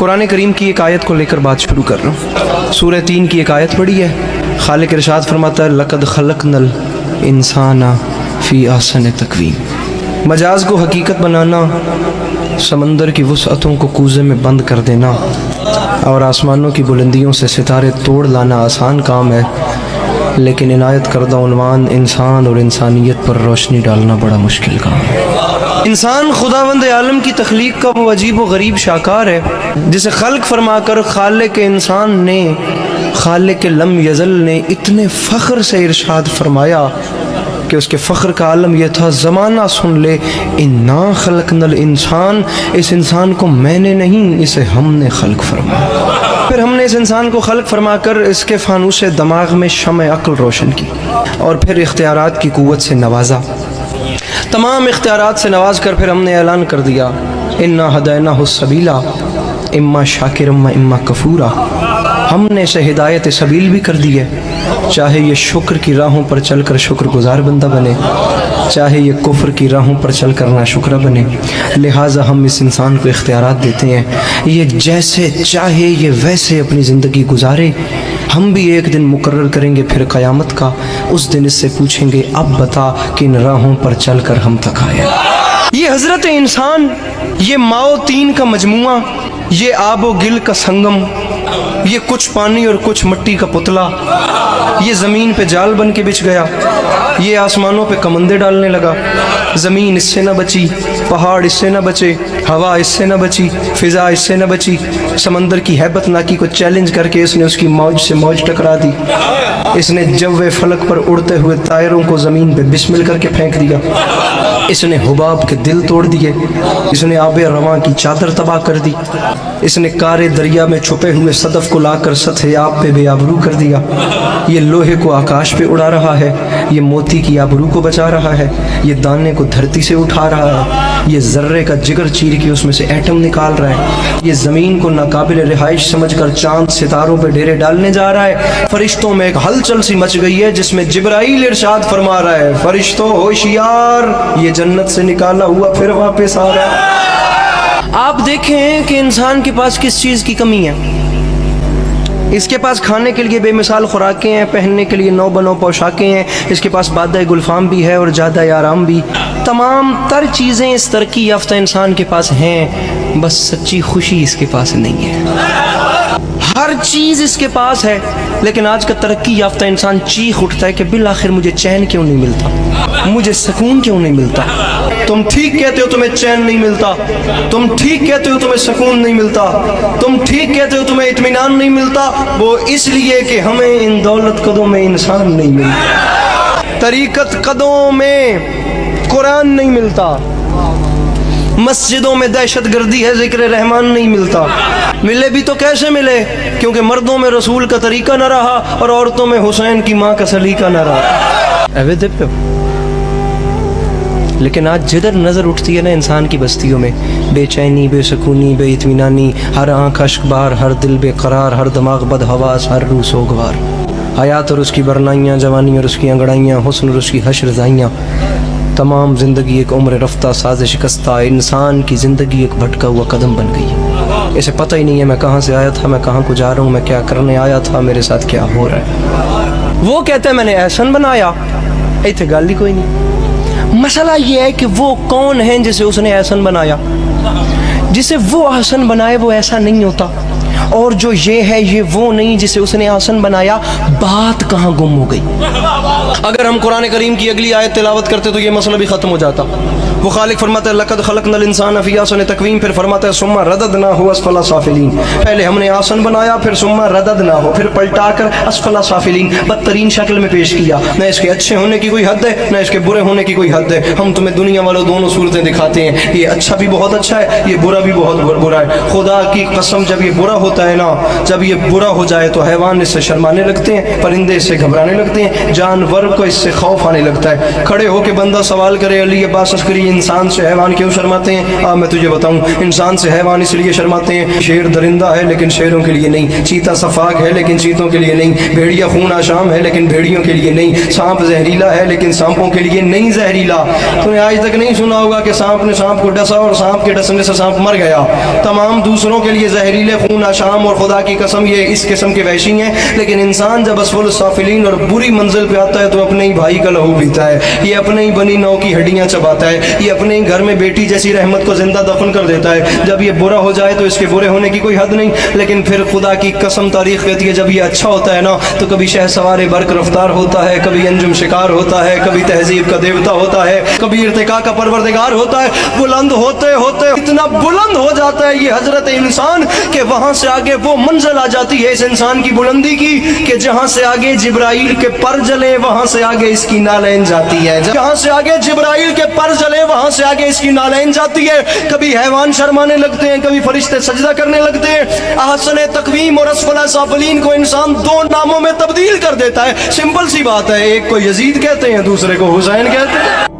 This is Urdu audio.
قرآن کریم کی ایک آیت کو لے کر بات شروع کر رہا ہوں۔ سورہ 3 کی ایک آیت پڑھی ہے، خالق ارشاد فرماتا ہے لقد خلقنا الانسان فی احسن تقویم۔ مجاز کو حقیقت بنانا، سمندر کی وسعتوں کو کوزے میں بند کر دینا اور آسمانوں کی بلندیوں سے ستارے توڑ لانا آسان کام ہے، لیکن عنایت کردہ عنوان انسان اور انسانیت پر روشنی ڈالنا بڑا مشکل کام ہے۔ انسان خداوند عالم کی تخلیق کا وہ عجیب و غریب شاہکار ہے جسے خلق فرما کر خالق انسان نے، خالق لم یزل نے اتنے فخر سے ارشاد فرمایا کہ اس کے فخر کا عالم یہ تھا، زمانہ سن لے، انا خلقنا الانسان، اس انسان کو میں نے نہیں، اسے ہم نے خلق فرمایا۔ پھر ہم نے اس انسان کو خلق فرما کر اس کے فانوس دماغ میں شمع عقل روشن کی اور پھر اختیارات کی قوت سے نوازا۔ تمام اختیارات سے نواز کر پھر ہم نے اعلان کر دیا انا ہدیناہ السبیل اما شاکرا و اما کفورا، ہم نے اسے ہدایت سبیل بھی کر دی ہے، چاہے یہ شکر کی راہوں پر چل کر شکر گزار بندہ بنے، چاہے یہ کفر کی راہوں پر چل کر ناشکرہ بنے۔ لہٰذا ہم اس انسان کو اختیارات دیتے ہیں، یہ جیسے چاہے یہ ویسے اپنی زندگی گزارے۔ ہم بھی ایک دن مقرر کریں گے پھر قیامت کا، اس دن اس سے پوچھیں گے اب بتا کن راہوں پر چل کر ہم تک آئے۔ یہ حضرت انسان، یہ ماؤ تین کا مجموعہ، یہ آب و گل کا سنگم، یہ کچھ پانی اور کچھ مٹی کا پتلا، یہ زمین پہ جال بن کے بچھ گیا، یہ آسمانوں پہ کمندے ڈالنے لگا، زمین اس سے نہ بچی، پہاڑ اس سے نہ بچے، ہوا اس سے نہ بچی، فضا اس سے نہ بچی، سمندر کی ہیبت ناکی کو چیلنج کر کے اس نے اس کی موج سے موج ٹکرا دی، اس نے جو فلک پر اڑتے ہوئے طائروں کو زمین پہ بسمل کر کے پھینک دیا، اس نے حباب کے دل توڑ دیے، اس نے آب رواں کی چادر تباہ کر دی، اس نے کارے دریا میں چھپے ہوئے صدف کو لا کر سطح آب پہ بے آبرو کر دیا، یہ لوہے کو آکاش پہ اڑا رہا ہے، یہ موتی کی آبرو کو بچا رہا ہے، یہ دانے کو دھرتی سے اٹھا رہا ہے، یہ ذرے کا جگر چیر کے اس میں سے ایٹم نکال رہا ہے، یہ زمین کو ناقابل رہائش سمجھ کر چاند ستاروں پہ ڈیرے ڈالنے جا رہا ہے۔ فرشتوں میں ایک ہلچل سی مچ گئی ہے جس میں جبرائیل ارشاد فرما رہا ہے فرشتوں ہوشیار، یہ جنت سے نکالا ہوا پھر واپس آ رہا ہے۔ آپ دیکھیں کہ انسان کے پاس کس چیز کی کمی ہے۔ اس کے پاس کھانے کے لیے بے مثال خوراکیں ہیں، پہننے کے لیے نو بنو پوشاکیں ہیں، اس کے پاس بادہ گلفام بھی ہے اور جادہ آرام بھی، تمام تر چیزیں اس ترقی یافتہ انسان کے پاس ہیں، بس سچی خوشی اس کے پاس نہیں ہے۔ ہر چیز اس کے پاس ہے، لیکن آج کا ترقی یافتہ انسان چیخ اٹھتا ہے کہ بالآخر مجھے چین کیوں نہیں ملتا، مجھے سکون کیوں نہیں ملتا۔ تم ٹھیک کہتے ہو تمہیں چین نہیں ملتا، تم ٹھیک کہتے ہو تمہیں سکون نہیں ملتا، تم ٹھیک کہتے ہو تمہیں اطمینان نہیں ملتا، وہ اس لیے کہ ہمیں ان دولت قدوں میں انسان نہیں ملتا، طریقت قدوں میں قرآن نہیں ملتا، مسجدوں میں دہشت گردی ہے، ذکر رحمان نہیں ملتا۔ ملے بھی تو کیسے ملے؟ کیونکہ مردوں میں رسول کا طریقہ نہ رہا اور عورتوں میں حسین کی ماں کا سلیقہ نہ رہا۔ لیکن آج جدھر نظر اٹھتی ہے نا انسان کی بستیوں میں، بے چینی، بے سکونی، بے اطمینانی، ہر آنکھ اشک بار، ہر دل بے قرار، ہر دماغ بد حواس، ہر روح سوگوار، حیات اور اس کی برنائیاں، جوانی اور اس کی انگڑائیاں، حسن اور اس کی حشر زائیاں، تمام زندگی ایک عمر رفتہ ساز شکستہ، انسان کی زندگی ایک بھٹکا ہوا قدم بن گئی۔ اسے پتہ ہی نہیں ہے میں کہاں سے آیا تھا، میں کہاں کو جا رہا ہوں، میں کیا کرنے آیا تھا، میرے ساتھ کیا ہو رہا ہے۔ وہ کہتا ہے میں نے احسن بنایا، ایتھے گل ہی کوئی نہیں۔ مسئلہ یہ ہے کہ وہ کون ہیں جسے اس نے احسن بنایا؟ جسے وہ احسن بنائے وہ ایسا نہیں ہوتا، اور جو یہ ہے یہ وہ نہیں جسے اس نے احسن بنایا۔ بات کہاں گم ہو گئی؟ اگر ہم قرآن کریم کی اگلی آیت تلاوت کرتے تو یہ مسئلہ بھی ختم ہو جاتا۔ وہ خالق فرماتا ہے لقد خلقنا الانسان فی احسن تقویم، پھر فرماتا ہے ثم رددناہ اسفل سافلین، پہلے ہم نے آسن بنایا، پھر ثم رددناہ، پھر پلٹا کر اسفل سافلین، بدترین شکل میں پیش کیا۔ نہ اس کے اچھے ہونے کی کوئی حد ہے، نہ اس کے برے ہونے کی کوئی حد ہے۔ ہم تمہیں دنیا والوں دونوں صورتیں دکھاتے ہیں، یہ اچھا بھی بہت اچھا ہے، یہ برا بھی بہت برا ہے۔ خدا کی قسم جب یہ برا ہوتا ہے نا، جب یہ برا ہو جائے تو حیوان اس سے شرمانے لگتے ہیں، پرندے اس سے گھبرانے لگتے ہیں، جانور کو اس سے خوف آنے لگتا ہے۔ کھڑے ہو کے بندہ سوال کرے علی عباس عسکری انسان سے حیوان کیوں شرماتے ہیں؟ میں تجھے بتاؤں، انسان سے حیوان اس لیے شرماتے ہیں، شیر درندہ ہے لیکن شیروں کے لیے نہیں، چیتا صفاق ہے لیکن چیتوں کے لیے نہیں، بھیڑیا خون آشام ہے لیکن بھیڑیوں کے لیے نہیں، سانپ زہریلا ہے لیکن سانپوں کے لیے نہیں زہریلا۔ تو نے آج تک نہیں سنا ہوگا کہ سانپ نے سانپ کو ڈسا اور سانپ کے ڈسنے سے سانپ مر گیا۔ تمام دوسروں کے لیے زہریلے، خون آشام، اور خدا کی قسم یہ اس قسم کے وحشی ہیں، لیکن انسان جب اسفل السافلین اور بری منزل پہ آتا ہے تو اپنے ہی بھائی کا لہو پیتا ہے، یہ اپنے ہی بنی نو کی ہڈیاں چباتا ہے، یہ اپنے ہی گھر میں بیٹی جیسی رحمت کو زندہ دفن کر دیتا ہے۔ جب یہ برا ہو جائے تو اس کے برے ہونے کی کوئی حد نہیں، لیکن پھر خدا کی قسم تاریخ کہتی ہے جب یہ اچھا ہوتا ہے نا تو کبھی شہ سوار برق رفتار ہوتا ہے، کبھی انجم شکار ہوتا ہے، کبھی تہذیب کا دیوتا ہوتا ہے، کبھی ارتقاء کا پروردگار ہوتا ہے۔ بلند ہوتے ہوتے اتنا بلند ہو جاتا ہے یہ حضرت انسان کہ وہاں سے آگے وہ منزل آ جاتی ہے اس انسان کی بلندی کی کہ جہاں سے آگے جبرائیل کے پر جلے وہاں سے آگے اس کی نالین جاتی ہے، جہاں سے آگے جبرائیل کے پر جلے وہاں سے آگے اس کی نالین جاتی ہے۔ کبھی حیوان شرمانے لگتے ہیں، کبھی فرشتے سجدہ کرنے لگتے ہیں۔ احسن تقویم اور اسفل سافلین کو انسان دو ناموں میں تبدیل کر دیتا ہے، سمپل سی بات ہے، ایک کو یزید کہتے ہیں دوسرے کو حسین کہتے ہیں۔